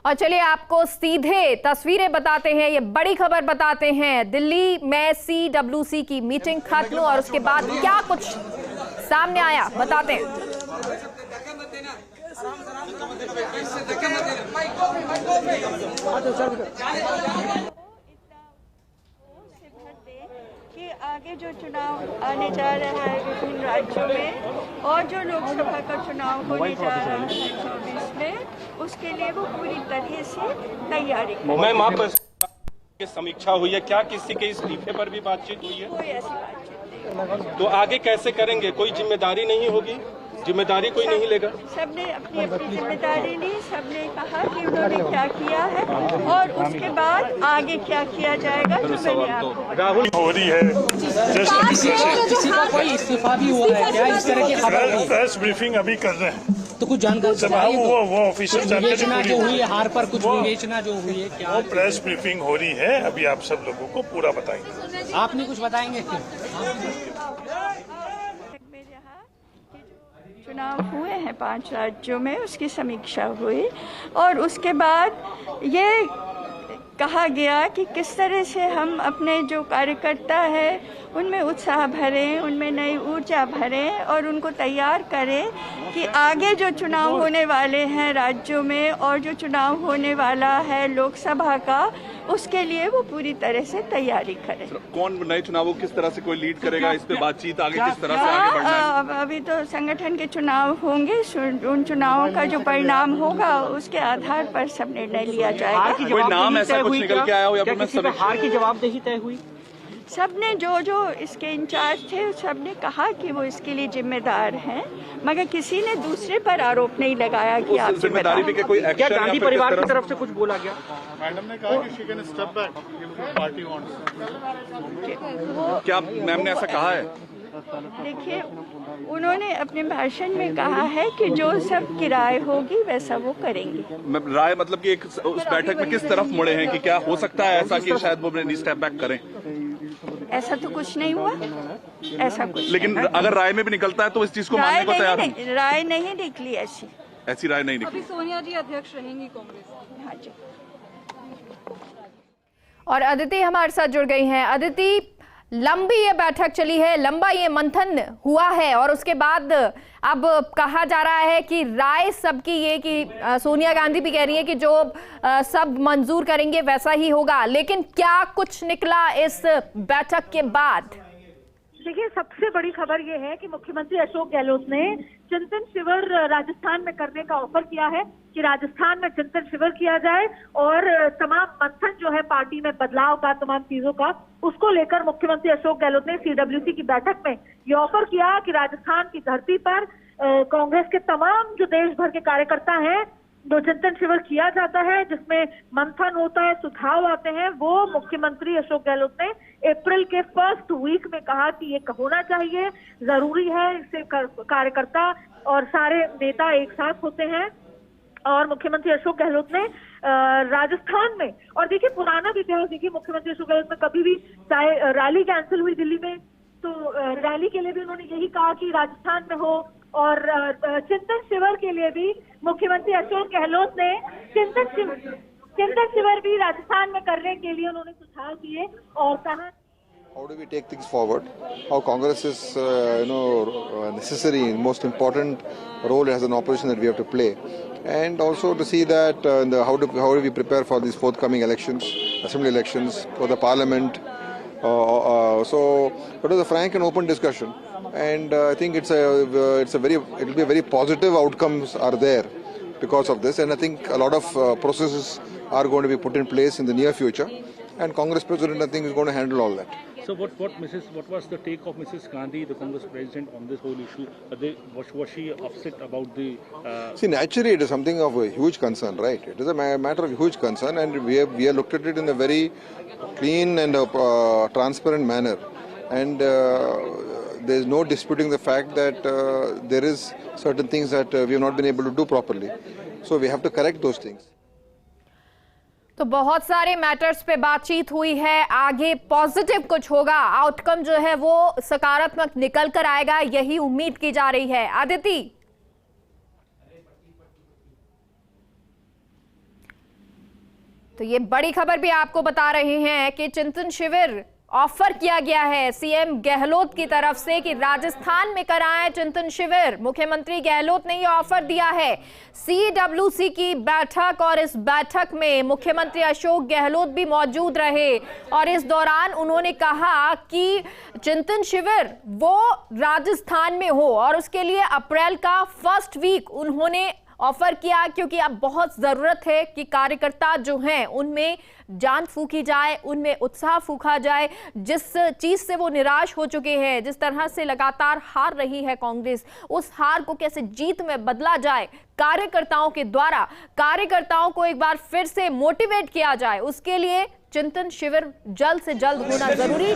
और चलिए आपको सीधे तस्वीरें बताते हैं, ये बड़ी खबर बताते हैं। दिल्ली में CWC की मीटिंग खत्म और उसके बाद क्या कुछ सामने आया बताते हैं। कि आगे जो चुनाव आने जा रहा है विभिन्न राज्यों में और जो लोकसभा का चुनाव होने जा रहा है 24 में, उसके लिए वो पूरी तरह से तैयारी कर मैम आप समीक्षा हुई है क्या? किसी के इस्तीफे पर भी बातचीत हुई है? कोई ऐसी बातचीत नहीं। तो आगे कैसे करेंगे? कोई जिम्मेदारी नहीं होगी? जिम्मेदारी कोई नहीं लेगा? सबने अपनी अपनी जिम्मेदारी ली, सबने कहा कि उन्होंने क्या किया है और उसके बाद आगे क्या किया जाएगा जो मैंने आपको राहुल हो रही है। किसी का कोई इस्तीफा भी हुआ है क्या? इस तरह की खबर प्रेस ब्रीफिंग अभी कर रहे हैं तो कुछ जानकारी चाहिए। वो ऑफिशियल विवेचना जो हुई है, हार पर कुछ वो- विवेचना जो हुई है क्या? वो प्रेस ब्रीफिंग हो रही है, अभी आप सब लोगों को पूरा बताएंगे। आपने कुछ बताएंगे? चुनाव हुए हैं 5 राज्यों में, उसकी समीक्षा हुई और उसके बाद ये कहा गया कि किस तरह से हम अपने जो कार्यकर्ता है उनमें उत्साह भरें, उनमें नई ऊर्जा भरें और उनको तैयार करें कि आगे जो चुनाव होने वाले हैं राज्यों में और जो चुनाव होने वाला है लोकसभा का, उसके लिए वो पूरी तरह से तैयारी करें। कौन नए चुनावों किस तरह से कोई लीड करेगा? इस पे बातचीत आगे किस तरह से आगे बढ़ना है? अभी तो संगठन के चुनाव होंगे, उन चुनावों का जो परिणाम होगा उसके आधार पर सब निर्णय लिया जाएगा। कोई नाम ऐसा कुछ निकल के आया हो या फिर मैं किसी पे हार की जवाबदेही तय हुई? सबने जो इसके इंचार्ज थे सबने कहा कि वो इसके लिए जिम्मेदार हैं, मगर किसी ने दूसरे पर आरोप नहीं लगाया कि आप जिम्मेदारी पे कोई क्या एक्शन गांधी परिवार की तरफ से कुछ बोला गया? मैडम ने कहा कि she can step back if party wants. क्या मैम ने ऐसा कहा है? देखिए, उन्होंने अपने भाषण में कहा है कि जो सब की राय होगी वैसा वो करेंगे। राय मतलब कि एक उस बैठक में किस तरफ मुड़े हैं कि क्या हो सकता है ऐसा कि शायद वो स्टेप बैक करें? ऐसा तो कुछ नहीं हुआ, ऐसा कुछ। लेकिन अगर राय में भी निकलता है तो इस चीज को मानने को तैयार हैं? राय नहीं निकली ऐसी राय नहीं निकली। अभी सोनिया जी अध्यक्ष रहेंगी कांग्रेस की। हाँ जी। और अदिति हमारे साथ जुड़ गई हैं। अदिति, लंबी ये बैठक चली है, लंबा ये मंथन हुआ है और उसके बाद अब कहा जा रहा है कि राय सबकी ये कि सोनिया गांधी भी कह रही है कि जो सब मंजूर करेंगे वैसा ही होगा, लेकिन क्या कुछ निकला इस बैठक के बाद? देखिए, सबसे बड़ी खबर ये है कि मुख्यमंत्री अशोक गहलोत ने चिंतन शिविर राजस्थान में करने का ऑफर किया है कि राजस्थान में चिंतन शिविर किया जाए और तमाम मंथन जो है पार्टी में बदलाव का, तमाम चीजों का, उसको लेकर मुख्यमंत्री अशोक गहलोत ने CWC की बैठक में ये ऑफर किया कि राजस्थान की धरती पर कांग्रेस के तमाम जो देश भर के कार्यकर्ता हैं, जो चिंतन शिविर किया जाता है जिसमें मंथन होता है, सुझाव आते हैं, वो मुख्यमंत्री अशोक गहलोत ने अप्रैल के फर्स्ट वीक में कहा कि ये होना चाहिए, जरूरी है, इससे कार्यकर्ता और सारे नेता एक साथ होते हैं। और मुख्यमंत्री अशोक गहलोत ने राजस्थान में, और देखिए पुराना भी इतिहास देखिए, मुख्यमंत्री अशोक गहलोत ने कभी भी, चाहे रैली कैंसिल हुई दिल्ली में तो रैली के लिए भी उन्होंने यही कहा कि राजस्थान में हो, और चिंतन शिविर के लिए भी मुख्यमंत्री अशोक गहलोत ने चिंतन शिविर भी राजस्थान में करने के लिए उन्होंने सुझाव दिए और कहा how do we take things forward, how Congress is necessary, most important role as an opposition that we have to play, and also to see that how do we prepare for these forthcoming elections, assembly elections, for the parliament. So it was a frank and open discussion, and I think it will be a very positive outcomes are there because of this, and I think a lot of processes are going to be put in place in the near future, and Congress President I think is going to handle all that. So what was the take of Mrs. Gandhi, the Congress President, on this whole issue? Was she upset about the? See, naturally, it is something of a huge concern, right? It is a matter of huge concern, and we have looked at it in a very clean and transparent manner, and there is no disputing the fact that there is certain things that we have not been able to do properly. So we have to correct those things. तो बहुत सारे matters पे बातचीत हुई है, आगे positive कुछ होगा, आउटकम जो है वो सकारात्मक निकल कर आएगा, यही उम्मीद की जा रही है। अदिति, तो ये बड़ी खबर भी आपको बता रहे हैं कि चिंतन शिविर ऑफर किया गया है सीएम गहलोत की तरफ से कि राजस्थान में कराएं चिंतन शिविर। मुख्यमंत्री गहलोत ने ये ऑफर दिया है सीडब्ल्यूसी की बैठक, और इस बैठक में मुख्यमंत्री अशोक गहलोत भी मौजूद रहे और इस दौरान उन्होंने कहा कि चिंतन शिविर वो राजस्थान में हो और उसके लिए अप्रैल का फर्स्ट वीक उन्होंने ऑफर किया, क्योंकि अब बहुत जरूरत है कि कार्यकर्ता जो हैं उनमें जान फूकी जाए, उनमें उत्साह फूका जाए। जिस चीज से वो निराश हो चुके हैं, जिस तरह से लगातार हार रही है कांग्रेस, उस हार को कैसे जीत में बदला जाए कार्यकर्ताओं के द्वारा, कार्यकर्ताओं को एक बार फिर से मोटिवेट किया जाए, उसके लिए चिंतन शिविर जल्द से जल्द होना जरूरी।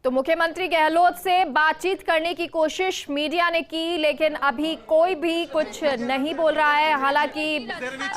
तो मुख्यमंत्री गहलोत से बातचीत करने की कोशिश मीडिया ने की, लेकिन अभी कोई भी कुछ नहीं बोल रहा है। हालांकि उन्होंने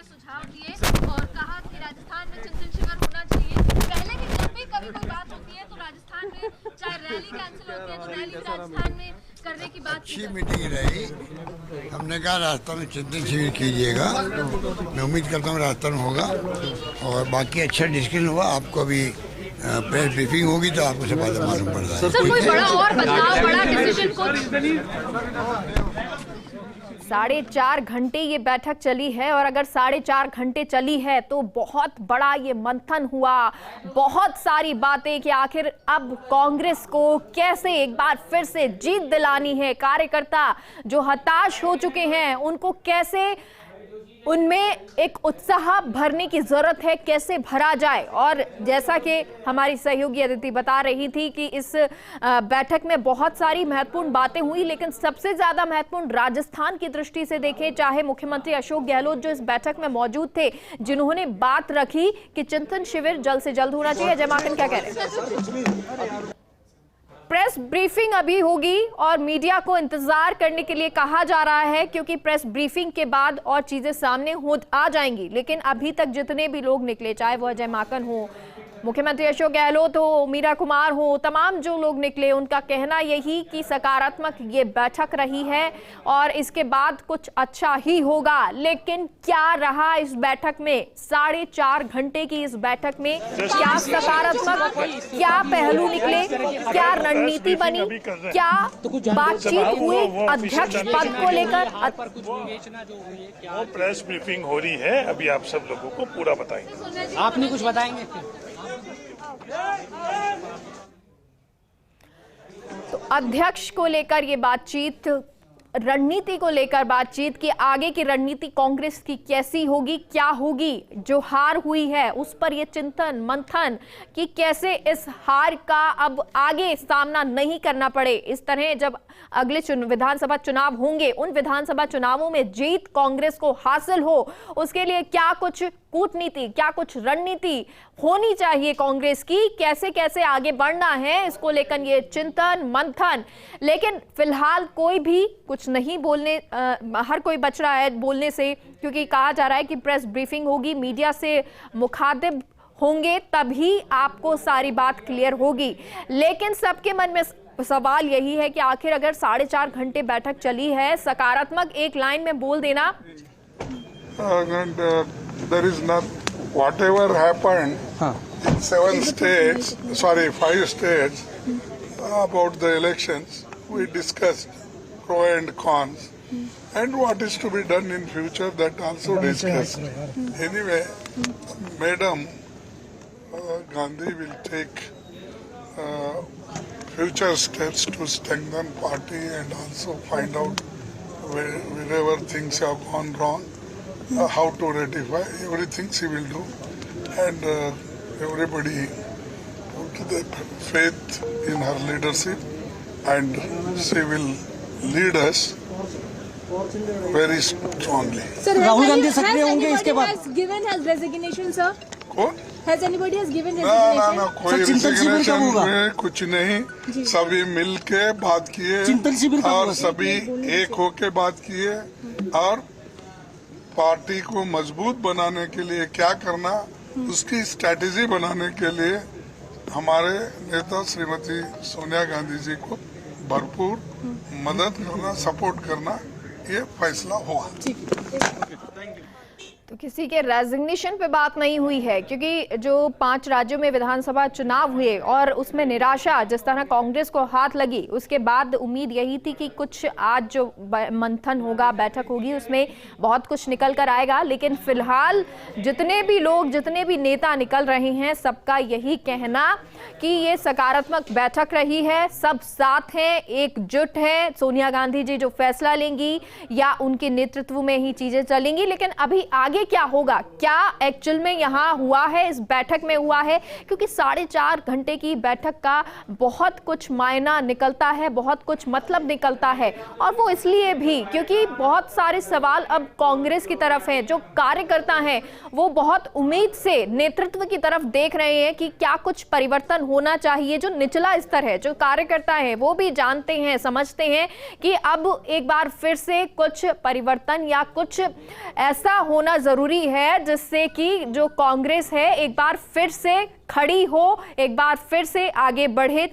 सुझाव दिए और कहा कि राजस्थान में चिंतन शिविर होना चाहिए। पहले भी जब भी कभी कोई बात होती है तो राजस्थान में चाहे रैली कैंसिल होती है तो रैली राजस्थान में करने की बात। अच्छी मीटिंग रही, हमने कहा राजस्थान में चिंतन शिविर कीजिएगा। मैं उम्मीद करता हूँ राजस्थान होगा और बाकी अच्छा डिस्कशन हुआ। आपको अभी प्रेस ब्रीफिंग होगी तो आपको सब बातें मालूम पड़ जाएगा। सर कोई बड़ा और बदलाव, बड़ा डिसीजन को 4.5 घंटे ये बैठक चली है और अगर 4.5 घंटे चली है तो बहुत बड़ा ये मंथन हुआ, बहुत सारी बातें कि आखिर अब कांग्रेस को कैसे एक बार फिर से जीत दिलानी है। कार्यकर्ता जो हताश हो चुके हैं उनको कैसे उनमें एक उत्साह भरने की जरूरत है, कैसे भरा जाए। और जैसा कि हमारी सहयोगी अदिति बता रही थी कि इस बैठक में बहुत सारी महत्वपूर्ण बातें हुई, लेकिन सबसे ज्यादा महत्वपूर्ण राजस्थान की दृष्टि से देखें, चाहे मुख्यमंत्री अशोक गहलोत जो इस बैठक में मौजूद थे, जिन्होंने बात रखी कि चिंतन शिविर जल्द से जल्द होना चाहिए। जय माकन क्या कह रहे हैं? प्रेस ब्रीफिंग अभी होगी और मीडिया को इंतजार करने के लिए कहा जा रहा है, क्योंकि प्रेस ब्रीफिंग के बाद और चीजें सामने आ जाएंगी। लेकिन अभी तक जितने भी लोग निकले, चाहे वह अजय माकन हो, मुख्यमंत्री अशोक गहलोत हो, मीरा कुमार हो, तमाम जो लोग निकले, उनका कहना यही कि सकारात्मक ये बैठक रही है और इसके बाद कुछ अच्छा ही होगा। लेकिन क्या रहा इस बैठक में? 4.5 घंटे की इस बैठक में क्या सकारात्मक, क्या पहलू निकले, क्या रणनीति बनी, क्या बातचीत हुई अध्यक्ष पद को लेकर? वो प्रेस ब्रीफिंग हो रही है, अभी आप सब लोगों को पूरा बताएंगे। आप नहीं कुछ बताएंगे? तो अध्यक्ष को लेकर ये बातचीत, रणनीति को लेकर बातचीत कि आगे की रणनीति कांग्रेस की कैसी होगी, क्या होगी। जो हार हुई है उस पर ये चिंतन मंथन कि कैसे इस हार का अब आगे सामना नहीं करना पड़े। इस तरह जब अगले विधानसभा चुनाव होंगे, उन विधानसभा चुनावों में जीत कांग्रेस को हासिल हो, उसके लिए क्या कुछ कूटनीति, क्या कुछ रणनीति होनी चाहिए कांग्रेस की, कैसे कैसे आगे बढ़ना है, इसको लेकर ये चिंतन मंथन। लेकिन फिलहाल कोई भी कुछ नहीं बोलने, हर कोई बच रहा है बोलने से, क्योंकि कहा जा रहा है कि प्रेस ब्रीफिंग होगी, मीडिया से मुखातिब होंगे, तभी आपको सारी बात क्लियर होगी। लेकिन सबके मन में सवाल यही है कि आखिर अगर 4.5 घंटे बैठक चली है, सकारात्मक एक लाइन में बोल देना। There is not, whatever happened in 5 states about the elections, we discussed pro and cons, and what is to be done in future, that also discussed. Anyway, Madam Gandhi will take future steps to strengthen party and also find out wherever things have gone wrong, how to rectify. Everything she will do, and everybody put their faith in her leadership, and she will lead us very strongly. Sir, Rahul Gandhi सक्रिय होंगे इसके बाद? has given his resignation, sir? कौन? Has anybody has given resignation? ना कोई resignation में कुछ नहीं, सभी मिल के बात किए और सभी एक होके बात किए और पार्टी को मजबूत बनाने के लिए क्या करना उसकी स्ट्रैटेजी बनाने के लिए हमारे नेता श्रीमती सोनिया गांधी जी को भरपूर मदद करना, सपोर्ट करना, ये फैसला हुआ। तो किसी के रेजिग्नेशन पे बात नहीं हुई है, क्योंकि जो 5 राज्यों में विधानसभा चुनाव हुए और उसमें निराशा जिस तरह कांग्रेस को हाथ लगी, उसके बाद उम्मीद यही थी कि कुछ आज जो मंथन होगा, बैठक होगी, उसमें बहुत कुछ निकल कर आएगा। लेकिन फिलहाल जितने भी लोग, जितने भी नेता निकल रहे हैं, सबका यही कहना कि ये सकारात्मक बैठक रही है, सब साथ हैं, एकजुट है। सोनिया गांधी जी जो फैसला लेंगी या उनके नेतृत्व में ही चीजें चलेंगी। लेकिन अभी आगे क्या होगा, क्या एक्चुअल में यहाँ हुआ है, इस बैठक में हुआ है, क्योंकि 4.5 घंटे की बैठक का बहुत कुछ मायना निकलता है, बहुत कुछ मतलब निकलता है। और वो इसलिए भी क्योंकि बहुत सारे सवाल अब कांग्रेस की तरफ हैं। जो कार्यकर्ता हैं वो बहुत उम्मीद से नेतृत्व की तरफ देख रहे हैं कि क्या कुछ परिवर्तन होना चाहिए। जो निचला स्तर है, जो कार्यकर्ता है, वो भी जानते हैं, समझते हैं कि अब एक बार फिर से कुछ परिवर्तन या कुछ ऐसा होना जरूरी है जिससे कि जो कांग्रेस है एक बार फिर से खड़ी हो, एक बार फिर से आगे बढ़े।